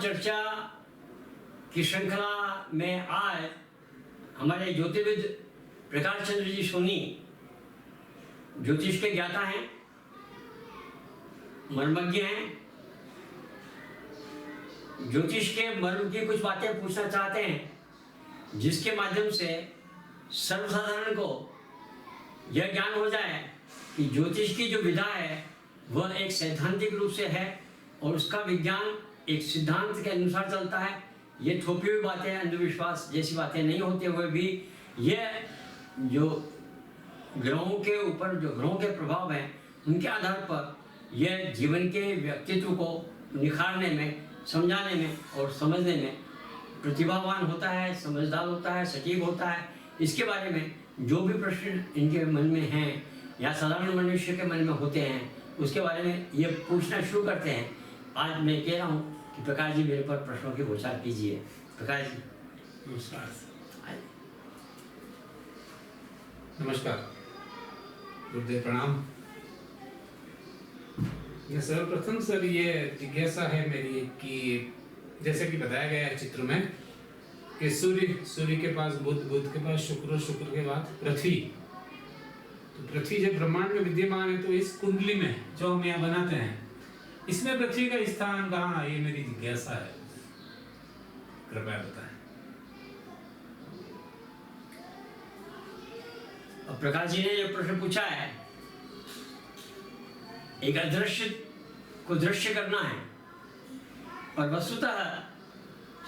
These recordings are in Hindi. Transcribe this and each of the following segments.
चर्चा की श्रृंखला में आज हमारे ज्योतिर्विद प्रकाश चंद्र जी सोनी ज्योतिष के ज्ञाता हैं, मर्मज्ञ हैं, ज्योतिष के मर्म की कुछ बातें पूछना चाहते हैं जिसके माध्यम से सर्वसाधारण को यह ज्ञान हो जाए कि ज्योतिष की जो विधा है वह एक सैद्धांतिक रूप से है और उसका विज्ञान एक सिद्धांत के अनुसार चलता है। ये थोपी हुई बातें, अंधविश्वास जैसी बातें नहीं होते हुए भी यह जो ग्रहों के ऊपर जो ग्रहों के प्रभाव हैं उनके आधार पर यह जीवन के व्यक्तित्व को निखारने में, समझाने में और समझने में प्रतिभावान होता है, समझदार होता है, सटीक होता है। इसके बारे में जो भी प्रश्न इनके मन में हैं या साधारण मनुष्य के मन में होते हैं उसके बारे में ये पूछना शुरू करते हैं। आज मैं कह रहा हूँ कि प्रकाश जी मेरे पर प्रश्नों की बौछार कीजिए। प्रकाश जी नमस्कार। नमस्कार, गुरुदेव प्रणाम। ये सर्वप्रथम सर ये जिज्ञासा है मेरी कि जैसे कि बताया गया है चित्र में कि सूर्य के पास बुध, बुध के पास शुक्र, शुक्र के बाद पृथ्वी। तो पृथ्वी जब ब्रह्मांड में विद्यमान है तो इस कुंडली में जो हम यहाँ बनाते हैं इसमें पृथ्वी का स्थान कहाँ है, ये मेरी जिज्ञासा है, कृपया बताएं। प्रकाश जी ने जो प्रश्न पूछा है, एक अदृश्य को दृश्य करना है और वस्तुतः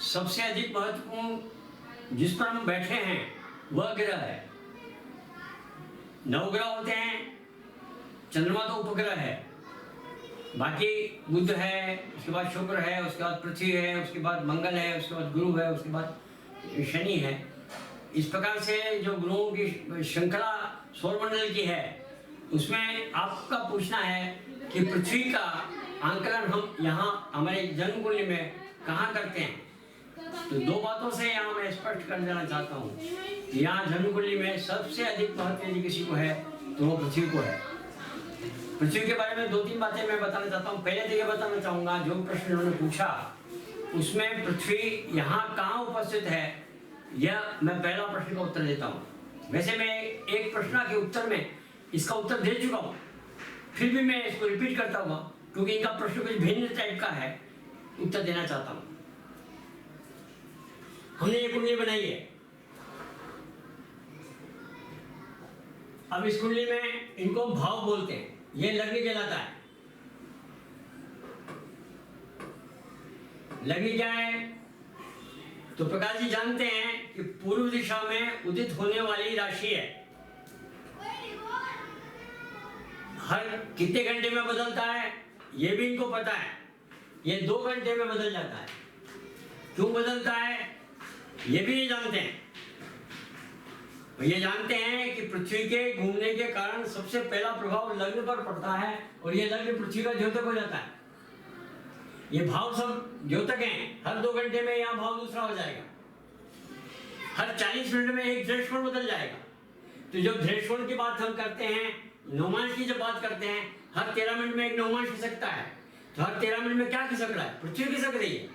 सबसे अधिक महत्वपूर्ण जिस पर हम बैठे हैं वह ग्रह है। 9 ग्रह होते हैं, चंद्रमा तो उपग्रह है, बाकी बुध है, उसके बाद शुक्र है, उसके बाद पृथ्वी है, उसके बाद मंगल है, उसके बाद गुरु है, उसके बाद शनि है। इस प्रकार से जो ग्रहों की श्रृंखला सौरमंडल की है उसमें आपका पूछना है कि पृथ्वी का आंकलन हम यहाँ हमारे जन्म कुंडली में कहाँ करते हैं। तो 2 बातों से यहाँ मैं स्पष्ट कर देना चाहता हूँ कि यहाँ जन्म कुंडली में सबसे अधिक महत्व यदि किसी को है तो वो पृथ्वी को है। पृथ्वी के बारे में 2-3 बातें मैं बताना चाहता हूँ। पहले तो ये बताना चाहूँगा जो प्रश्न उन्होंने पूछा उसमें पृथ्वी यहाँ कहाँ उपस्थित है, यह मैं पहला प्रश्न का उत्तर देता हूँ। वैसे मैं एक प्रश्न के उत्तर में इसका उत्तर दे चुका हूँ, फिर भी मैं इसको रिपीट करता हूँ क्योंकि इनका प्रश्न कुछ भिन्न टाइप का है, उत्तर देना चाहता हूँ। हमने ये कुंडली बनाई है, अब इस कुंडली में इनको भाव बोलते हैं, ये लग्न कहलाता है। लग्न क्या है तो प्रकाश जी जानते हैं कि पूर्व दिशा में उदित होने वाली राशि है। हर कितने घंटे में बदलता है ये भी इनको पता है, ये 2 घंटे में बदल जाता है। क्यों बदलता है ये भी ये जानते हैं। ये जानते हैं कि पृथ्वी के घूमने के कारण सबसे पहला प्रभाव लग्न पर पड़ता है और ये लग्न पृथ्वी का द्योतक हो जाता है। ये भाव सब द्योतक हैं, हर 2 घंटे में यहाँ भाव दूसरा हो जाएगा, हर 40 मिनट में एक दृष्टिकोण बदल जाएगा। तो जब दृष्टिकोण की बात हम करते हैं, नवमांश की जब बात करते हैं, हर 13 मिनट में एक नवमांश खिसकता है। तो हर 13 मिनट में क्या खिसक रहा है, पृथ्वी खिसक रही है।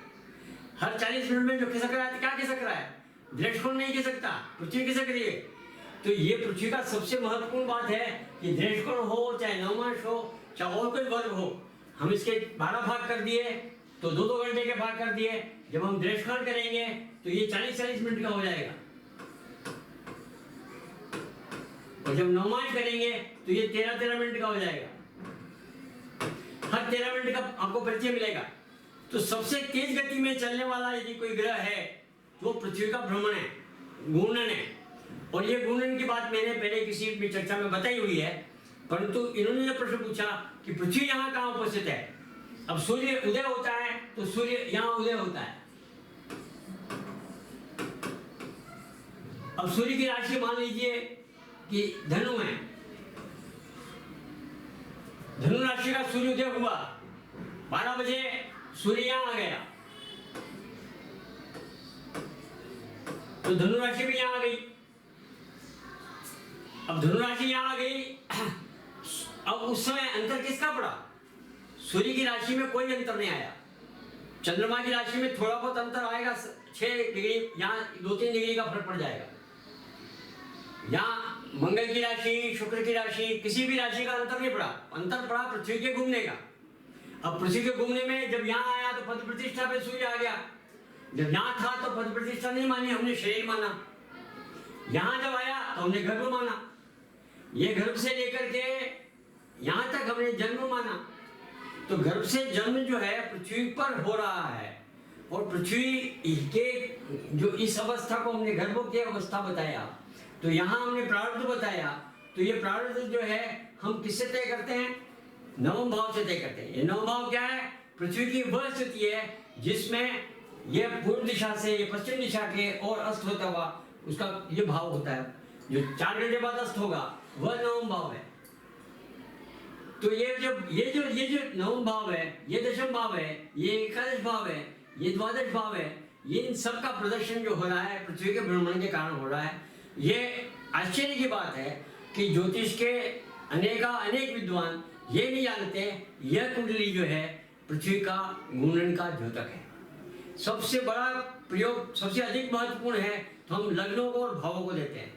हर 40 मिनट में जो खिसक रहा है तो क्या खिसक रहा है, दृष्टिकोण नहीं खिसकता, पृथ्वी खिसक रही है। तो ये पृथ्वी का सबसे महत्वपूर्ण बात है कि दृष्टिकोण हो चाहे नवमांश हो चाहे और कोई वर्ग हो, हम इसके 12 भाग कर दिए तो 2-2 घंटे के भाग कर दिए। जब हम दृष्टिकोण करेंगे तो ये 40-40 मिनट का हो जाएगा और जब नवमांश करेंगे तो ये 13-13 मिनट का हो जाएगा। हर 13 मिनट का आपको परिचय मिलेगा। तो सबसे तेज गति में चलने वाला यदि कोई ग्रह है तो पृथ्वी का भ्रमण है, घूर्णन है। और ये घूर्णन की बात मैंने पहले किसी भी चर्चा में बताई हुई है, परंतु इन्होंने जो प्रश्न पूछा कि पृथ्वी यहाँ कहाँ उपस्थित है। अब सूर्य उदय होता है तो सूर्य यहाँ उदय होता है। अब सूर्य की राशि मान लीजिए कि धनु है, धनु राशि का सूर्य उदय हुआ 12 बजे, सूर्य यहाँ आ गया तो धनु राशि भी यहाँ आ गई। अब धनु राशि यहाँ आ गई, अब उस समय अंतर किसका पड़ा, सूर्य की राशि में कोई अंतर नहीं आया। चंद्रमा की राशि में थोड़ा बहुत अंतर आएगा, 6 डिग्री, यहाँ 2-3 डिग्री का फर्क पड़ जाएगा। यहाँ मंगल की राशि, शुक्र की राशि, किसी भी राशि का अंतर नहीं पड़ा, अंतर पड़ा पृथ्वी के घूमने का। अब पृथ्वी के घूमने में जब यहाँ आया तो पद प्रतिष्ठा पे सूर्य आ गया, जब यहाँ था तो पद प्रतिष्ठा नहीं मानी, हमने शरीर माना। यहाँ जब आया तो हमने गर्भ माना, ये गर्भ से लेकर के यहाँ तक हमने जन्म माना। तो गर्भ से जन्म जो है पृथ्वी पर हो रहा है, और पृथ्वी के जो इस अवस्था को हमने गर्भ की अवस्था बताया, तो यहाँ हमने प्रारब्ध बताया। तो ये प्रारब्ध जो है हम किससे तय करते हैं? नवम भाव से तय करते हैं। ये नवम भाव क्या है? पृथ्वी की वह स्थिति है जिसमें ये पूर्व दिशा से ये पश्चिम दिशा के और अस्त होता हुआ उसका ये भाव होता है, जो 4 घंटे बाद अस्त होगा वह नवम भाव है। तो ये जो नवम भाव है, ये दशम भाव है, ये एकादश भाव है, ये द्वादश भाव है, ये इन सब का प्रदर्शन जो हो रहा है पृथ्वी के भ्रमण के कारण हो रहा है। ये आश्चर्य की बात है कि ज्योतिष के अनेक विद्वान ये नहीं जानते यह कुंडली जो है पृथ्वी का घूर्णन का द्योतक है। सबसे बड़ा प्रयोग, सबसे अधिक महत्वपूर्ण है तो हम लग्नों को और भावों को देते हैं।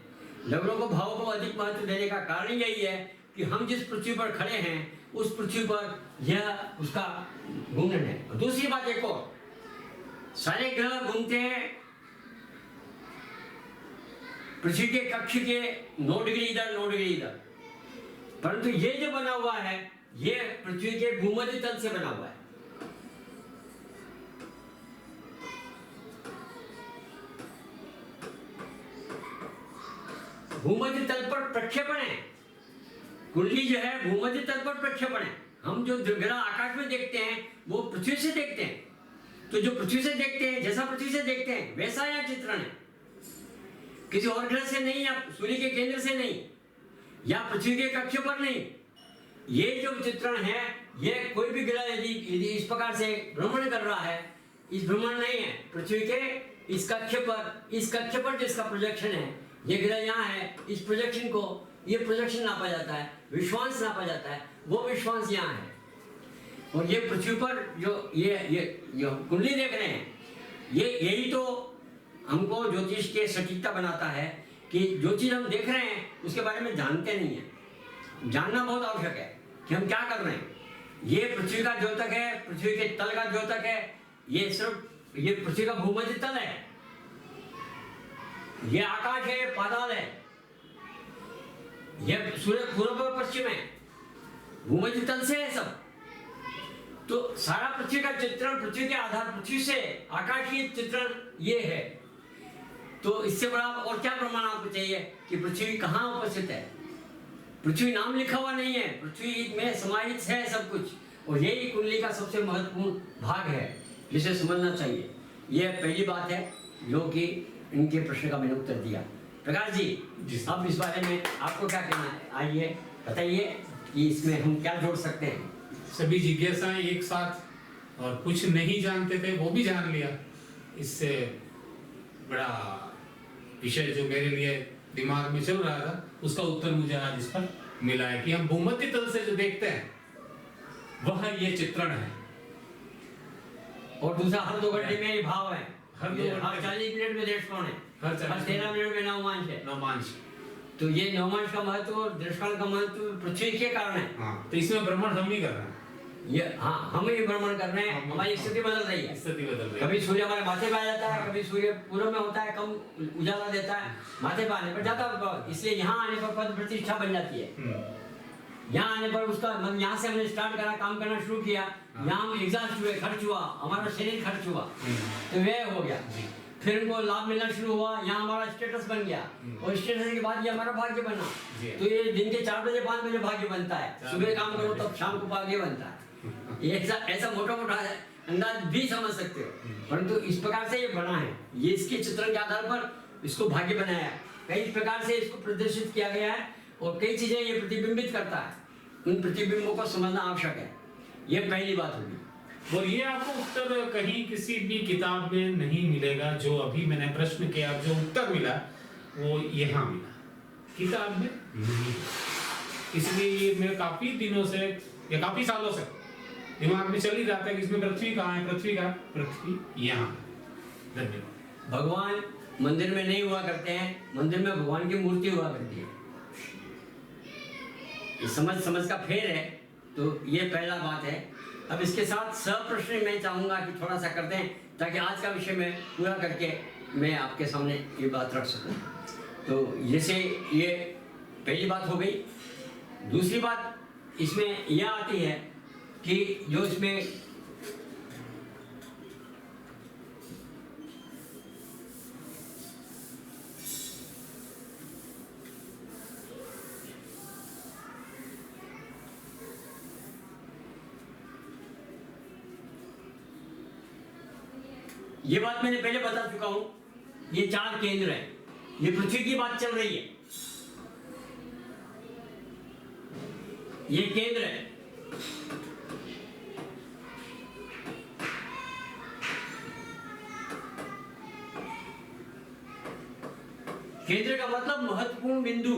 लग्नों को, भावों को अधिक महत्व देने का कारण यही है कि हम जिस पृथ्वी पर खड़े हैं उस पृथ्वी पर यह उसका घूर्णन है। और दूसरी बात एक और, सारे ग्रह घूमते हैं पृथ्वी के कक्ष के 9 डिग्री इधर 9 डिग्री इधर, परंतु ये जो बना हुआ है ये पृथ्वी के भूमध्य तल से बना हुआ है। भूमध्य तल पर प्रक्षेपण है, कुंडली जो है भूमध्य तल पर प्रक्षेपण है। हम जो ग्रह आकाश में देखते हैं वो पृथ्वी से देखते हैं, तो जो पृथ्वी से देखते हैं, जैसा पृथ्वी से देखते हैं वैसा यह चित्रण है, किसी और ग्रह से नहीं, या सूर्य के केंद्र से नहीं, या पृथ्वी के कक्ष पर नहीं। ये जो चित्रण है ये कोई भी ग्रह यदि इस प्रकार से भ्रमण कर रहा है, इस भ्रमण नहीं है पृथ्वी के इस कक्ष पर जिसका प्रोजेक्शन है, ये ग्रह यहाँ है, इस प्रोजेक्शन को, ये प्रोजेक्शन नापा जाता है, विश्वांश नापा जाता है, वो विश्वांश यहाँ है। और ये पृथ्वी पर जो ये जो कुंडली देख रहे हैं, ये यही तो हमको ज्योतिष के सटीकता बनाता है कि जो चीज हम देख रहे हैं उसके बारे में जानते नहीं है। जानना बहुत आवश्यक है कि हम क्या कर रहे हैं। ये पृथ्वी का द्योतक है, पृथ्वी के तल का द्योतक है, ये सिर्फ ये पृथ्वी का भूमध्य तल है, ये आकाश है, पाताल है, ये सूर्य पूर्व और पश्चिम है, भूमध्य तल से है सब। तो सारा पृथ्वी का चित्रण, पृथ्वी के आधार, पृथ्वी से आकाशीय चित्रण ये है। तो इससे बड़ा और क्या प्रमाण आपको चाहिए कि पृथ्वी कहाँ उपस्थित है? पृथ्वी नाम लिखा हुआ नहीं है, पृथ्वी में समाहित है सब कुछ, और यही कुंडली का सबसे महत्वपूर्ण भाग है जिसे समझना चाहिए। यह पहली बात है जो कि इनके प्रश्न का मैंने उत्तर दिया। प्रकाश जी, अब इस बारे में आपको क्या कहना है? आइए बताइए कि इसमें हम क्या जोड़ सकते हैं। सभी जिज्ञासाएं एक साथ, और कुछ नहीं जानते थे वो भी जान लिया। इससे बड़ा विषय जो मेरे लिए दिमाग में चल रहा था उसका उत्तर मुझे आज इस पर मिला है कि हम भूमध्य तल से जो देखते हैं वह ये चित्रण है। और दूसरा, हर 2 घंटे में ये भाव है, हर 40 मिनट में दृष्टिकोण है, हर 13 मिनट में नवमांश है। नवमांश, तो ये नवमांश का महत्व और दृष्टिकोण का महत्व पृथ्वी के कारण है। हाँ, तो इसमें भ्रमण हम ही कर रहे हैं। ये हाँ, हम ही भ्रमण कर रहे हैं, हमारी स्थिति बदल रही है। स्थिति बदल रही है। कभी सूर्य हमारे माथे पे आ जाता है, कभी सूर्य पूर्व में होता है, कम उजाला देता है, माथे पे आने पर जाता है, इसलिए यहाँ आने पर पद प्रतिष्ठा बन जाती है। यहाँ आने पर उसका मतलब यहाँ से हमने स्टार्ट करा, काम करना शुरू किया, यहाँ हम एग्जॉस्ट हुए, खर्च हुआ, हमारा शरीर खर्च हुआ, तो वह हो गया। फिर उनको लाभ मिलना शुरू हुआ, यहाँ हमारा स्टेटस बन गया, और स्टेटस के बाद ये हमारा भाग्य बना। तो ये दिन के 4 बजे 5 बजे भाग्य बनता है, सुबह काम करो तब शाम को भाग्य बनता है। ऐसा मोटा अंदाज भी समझ सकते हो, परंतु इस प्रकार से ये बना है, ये इसके चित्रण के आधार पर इसको भाग्य बनाया है। कई प्रकार से इसको प्रदर्शित किया गया है और कई चीजें ये प्रतिबिंबित करता है, उन प्रतिबिंबों को समझना आवश्यक है। ये पहली बात होगी। और ये आपको उत्तर कहीं किसी भी किताब में नहीं मिलेगा। जो अभी मैंने प्रश्न किया, जो उत्तर मिला वो यहाँ मिला, किताब में नहीं। इसलिए ये मैं काफी दिनों से या काफी सालों से दिमाग में चल ही जाता है कि इसमें पृथ्वी कहाँ है, पृथ्वी का पृथ्वी यहाँ। धन्यवाद। भगवान मंदिर में नहीं हुआ करते हैं, मंदिर में भगवान की मूर्ति हुआ करती है। ये समझ का फेर है। तो ये पहला बात है। अब इसके साथ सब प्रश्न मैं चाहूँगा कि थोड़ा सा करते हैं, ताकि आज का विषय मैं पूरा करके मैं आपके सामने ये बात रख सकूँ। तो जैसे ये पहली बात हो गई। दूसरी बात इसमें यह आती है कि जो इसमें ये बात मैंने पहले बता चुका हूं, ये 4 केंद्र हैं। ये पृथ्वी की बात चल रही है, ये केंद्र है। केंद्र का मतलब महत्वपूर्ण बिंदु।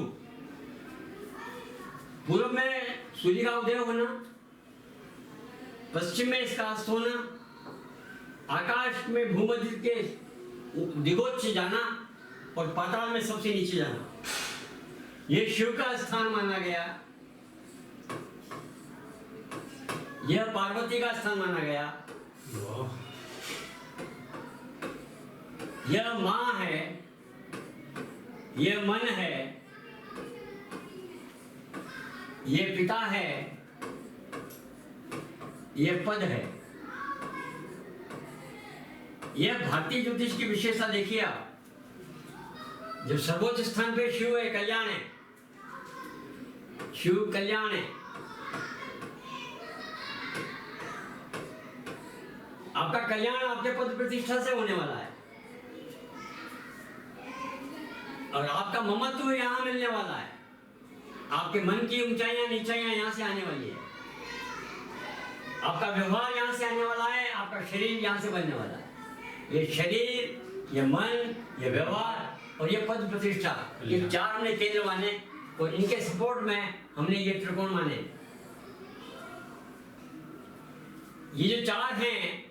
पूर्व में सूर्य का उदय होना, पश्चिम में इसका अस्त होना, आकाश में भूमध्य के दिगोच्च जाना और पाताल में सबसे नीचे जाना, ये शिव का स्थान माना गया। यह पार्वती का स्थान माना गया। यह मां है, यह मन है, यह पिता है, यह पद है। यह भारतीय ज्योतिष की विशेषता देखिए आप। जब सर्वोच्च स्थान पे शिव है, कल्याण है, शिव कल्याण है। आपका कल्याण आपके पद प्रतिष्ठा से होने वाला है और आपका ममत्व यहां मिलने वाला है। आपके मन की ऊंचाइयां नीचाइयां यहां से आने वाली है। आपका व्यवहार यहां से आने वाला है, आपका शरीर यहां से बनने वाला है। ये शरीर, ये मन, ये व्यवहार और ये पद प्रतिष्ठा, ये 4 हमने केंद्र माने और इनके सपोर्ट में हमने ये त्रिकोण माने। ये जो 4 हैं,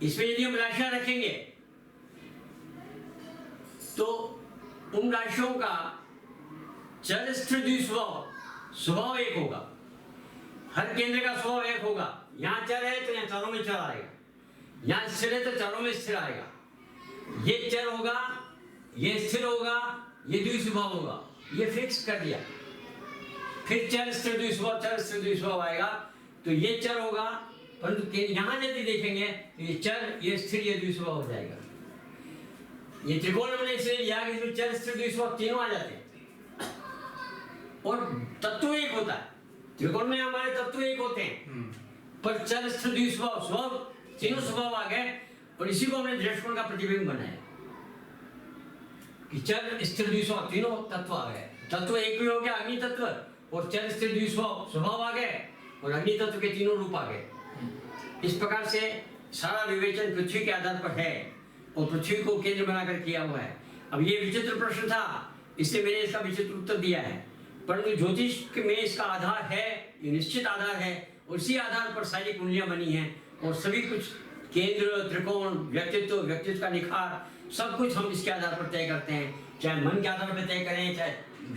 इसमें यदि हम राशियां रखेंगे तो उन राशियों का चर स्थिर स्वभाव एक होगा। हर केंद्र का स्वभाव एक होगा। यहाँ चर है तो यहाँ चारों में चर आएगा, यहाँ स्थिर है तो चारों में स्थिर आएगा। ये चर होगा, ये स्थिर होगा, ये द्विस्वभाव होगा। ये फिक्स कर दिया। फिर चर स्थिर द्विस्वभाव, चर स्थिर द्विस्वभाव आएगा तो ये चर होगा। परंतु यहाँ यदि देखेंगे तो ये चर, ये स्थिर, ये द्विस्वभाव हो जाएगा। ये त्रिकोण हमने इसलिए लिया कि इसमें चर स्थिर द्विस्वभाव तीनों आ जाते हैं और तत्व एक होता है। त्रिकोण में हमारे तत्व एक होते हैं, पर चर स्थिर द्विस्वभाव स्वभाव तीनों स्वभाव आ गए और इसी को हमने दृष्टिकोण का प्रतिबिंब बनाया कि चर स्थिर द्विस्वभाव तीनों तत्व आ गए। तत्व एक भी हो गया अग्नि तत्व, और चर स्थिर द्विस्वभाव स्वभाव आ गए और अग्नि तत्व के तीनों रूप आ गए। इस प्रकार से सारा विवेचन पृथ्वी के आधार पर है और पृथ्वी को केंद्र बनाकर किया हुआ है। अब ये विचित्र प्रश्न था, इसलिए मैंने इसका विचित्र उत्तर दिया है। परंतु ज्योतिष में इसका आधार है, ये निश्चित आधार है और इसी आधार पर सारी कुंडलियां बनी हैं और सभी कुछ केंद्र, त्रिकोण, व्यक्तित्व का निखार सब कुछ हम इसके आधार पर तय करते हैं। चाहे मन के आधार पर तय करें, चाहे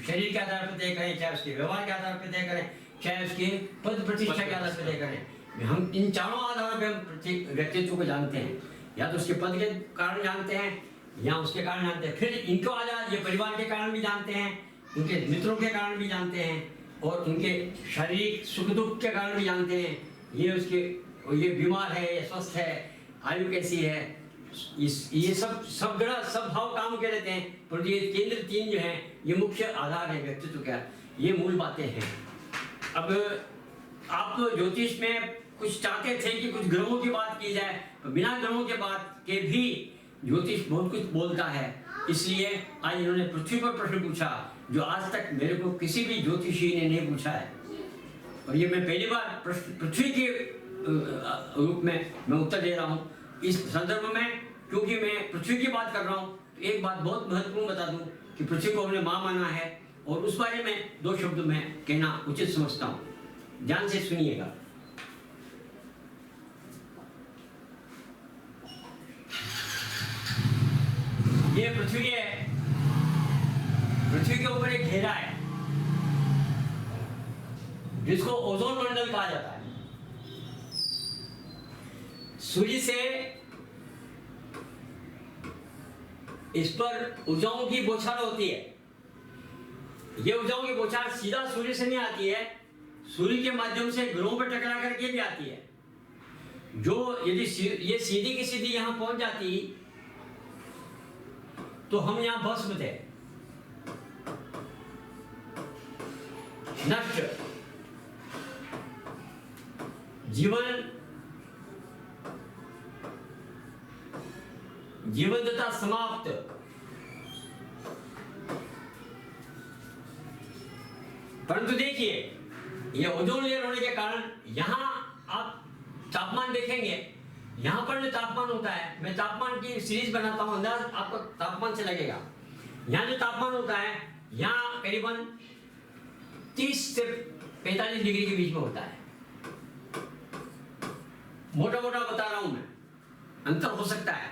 शरीर के आधार पर तय करें, चाहे उसके व्यवहार के आधार पर तय करें, चाहे उसके पद प्रतिष्ठा के आधार पर तय करें। हम इन चारों आधारों पर हम व्यक्तित्व को जानते हैं। या तो उसके पद के कारण जानते हैं या उसके कारण जानते हैं। फिर इनको आधार ये परिवार के कारण भी जानते हैं, उनके मित्रों के कारण भी जानते हैं और उनके शारीरिक सुख दुख के कारण भी जानते हैं। ये बीमार है, ये स्वस्थ है, आयु कैसी है, ये सब ग्रह सब भाव काम के रहते हैं। पर ये केंद्र 3 जो हैं ये मुख्य आधार है व्यक्तित्व का। ये मूल बातें हैं। अब आप ज्योतिष में कुछ चाहते थे कि कुछ ग्रहों की बात की जाए, तो बिना ग्रहों के बात के भी ज्योतिष बहुत कुछ बोलता है। इसलिए आज इन्होंने पृथ्वी पर प्रश्न पूछा जो आज तक मेरे को किसी भी ज्योतिषी ने नहीं पूछा है। और ये मैं पहली बार पृथ्वी के रूप में मैं उत्तर दे रहा हूँ इस संदर्भ में, क्योंकि मैं पृथ्वी की बात कर रहा हूँ। तो एक बात बहुत महत्वपूर्ण बता दूं कि पृथ्वी को हमने माँ माना है और उस बारे में 2 शब्द में कहना उचित समझता हूँ। ध्यान से सुनिएगा। ये पृथ्वी है, पृथ्वी के ऊपर एक घेरा है जिसको ओजोन मंडल कहा जाता है। सूर्य से इस पर ऊर्जाओं की बौछार होती है। ये ऊर्जाओं की बौछार सीधा सूर्य से नहीं आती है, सूर्य के माध्यम से ग्रहों पर टकरा करके भी आती है। जो यदि ये सीधी की सीधी यहां पहुंच जाती तो हम यहां भस्म थे, नष्ट, जीवंतता समाप्त। परंतु देखिए, ये ओजोन लेयर होने के कारण यहां आप तापमान देखेंगे, यहां पर जो तापमान होता है, मैं तापमान की सीरीज बनाता हूं, अंदाज आपको तापमान से लगेगा। यहां जो तापमान होता है, यहां करीबन 30 से 45 डिग्री के बीच में होता है। मोटा मोटा बता रहा हूं मैं, अंतर हो सकता है,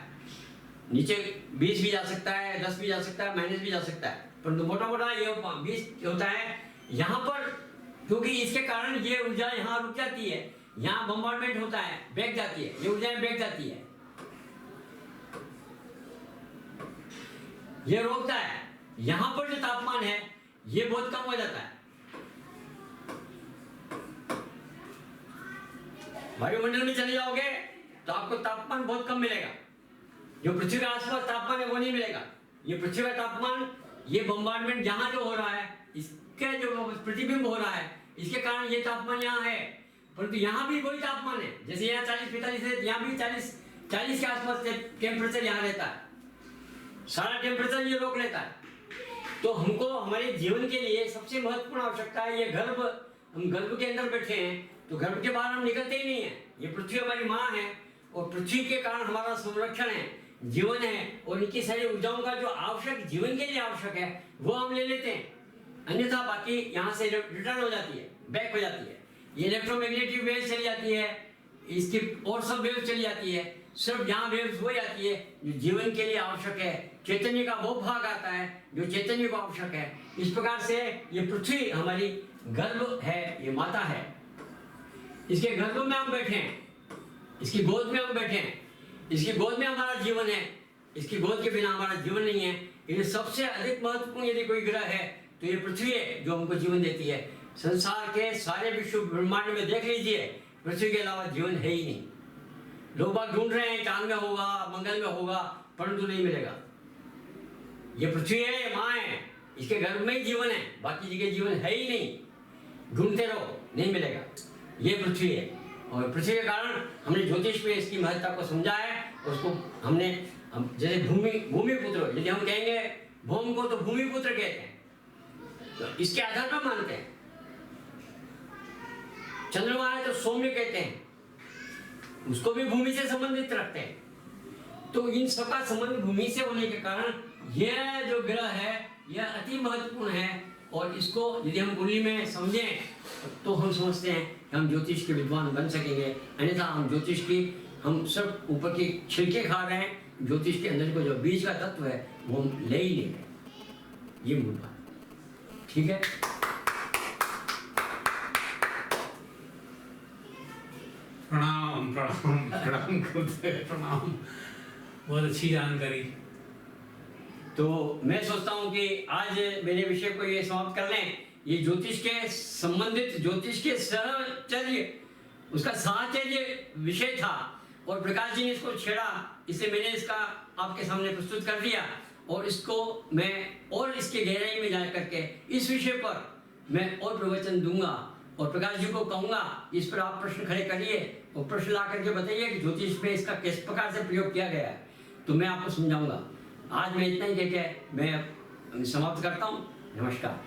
नीचे 20 भी जा सकता है, 10 भी जा सकता है, माइनस भी जा सकता है, परंतु मोटा मोटा ये 20 होता है। यहाँ पर क्योंकि इसके कारण ये ऊर्जा यहाँ रुक जाती है, यहाँ बम्बार्डमेंट होता है, बैठ जाती है, ये ऊर्जा बैठ जाती है, ये रोकता है। यहाँ पर जो तापमान है ये बहुत कम हो जाता है। वायुमंडल में चले जाओगे तो आपको तापमान बहुत कम मिलेगा, जो पृथ्वी के आसपास तापमान है वो नहीं मिलेगा। ये पृथ्वी का तापमान, ये बम्बार्डमेंट जहां जो हो रहा है, इसके जो प्रतिबिंब हो रहा है, इसके कारण ये तापमान यहाँ है। परंतु यहाँ भी वही तापमान है, जैसे यहाँ 40-45 है, यहाँ भी 40 के आसपास टेम्परेचर यहाँ रहता है, सारा टेम्परेचर ये रोक लेता है। तो हमको हमारे जीवन के लिए सबसे महत्वपूर्ण आवश्यकता है ये गर्भ। हम गर्भ के अंदर बैठे हैं तो गर्भ के बाहर हम निकलते ही नहीं है। ये पृथ्वी हमारी माँ है और पृथ्वी के कारण हमारा संरक्षण है, जीवन है, और इनकी सारी ऊर्जाओं का जो आवश्यक, जीवन के लिए आवश्यक है, वो हम ले लेते हैं। अन्यथा बाकी यहाँ से रिटर्न हो जाती है, बैक हो जाती है। ये इलेक्ट्रोमैग्नेटिक वेव चली जाती है, इसकी और सब वेव चली जाती है, सिर्फ यहाँ वेव्स हो जाती है जो जीवन के लिए आवश्यक है। चैतन्य का वो भाग आता है जो चैतन्य को आवश्यक है। इस प्रकार से ये पृथ्वी हमारी गर्भ है, ये माता है, इसके गर्भ में हम बैठे हैं, इसकी गोद में हम बैठे हैं, इसकी गोद में हमारा जीवन है, इसकी गोद के बिना हमारा जीवन नहीं है। ये सबसे अधिक महत्वपूर्ण यदि कोई ग्रह है तो ये पृथ्वी है जो हमको जीवन देती है। संसार के सारे विश्व ब्रह्मांड में देख लीजिए, पृथ्वी के अलावा जीवन है ही नहीं। लोग बाग ढूंढ रहे हैं, चांद में होगा, मंगल में होगा, परंतु नहीं मिलेगा। ये पृथ्वी है, ये माँ है, इसके गर्भ में ही जीवन है, बाकी जगह जीवन है ही नहीं। ढूंढते रहो, नहीं मिलेगा। ये पृथ्वी है और पृथ्वी के कारण हमने ज्योतिष में इसकी महत्ता को समझा है। उसको हमने जैसे भूमि पुत्र, यदि हम कहेंगे भूमि को तो भूमि पुत्र कहते हैं, तो इसके आधार पर मानते हैं। चंद्रमा है तो सौम्य कहते हैं, उसको भी भूमि से संबंधित रखते हैं। तो इन सबका संबंध भूमि से होने के कारण यह जो ग्रह है यह अति महत्वपूर्ण है। और इसको यदि हम कुंडली में समझें तो हम समझते हैं कि हम ज्योतिष के विद्वान बन सकेंगे। अन्यथा हम ज्योतिष की, हम सब ऊपर की छिलके खा रहे हैं, ज्योतिष के अंदर को जो बीज का तत्व है वो हम ले ही नहीं रहे। ये मूल बात, ठीक है। प्रणाम प्रणाम प्रणाम करते हैं, प्रणाम। बहुत अच्छी जानकारी। तो मैं सोचता हूँ कि आज मेरे विषय को ये समाप्त कर लें। ये ज्योतिष के संबंधित, ज्योतिष के सहचर्य, उसका साहचर्य विषय था और प्रकाश जी ने इसको छेड़ा, इसलिए मैंने इसका आपके सामने प्रस्तुत कर दिया। और इसको मैं और इसके गहराई में जा करके इस विषय पर मैं और प्रवचन दूंगा और प्रकाश जी को कहूँगा इस पर आप प्रश्न खड़े करिए और प्रश्न ला करके बताइए कि ज्योतिष में इसका किस प्रकार से प्रयोग किया गया है, तो मैं आपको समझाऊंगा। आज मैं इतना ही कहकर मैं समाप्त करता हूँ। नमस्कार।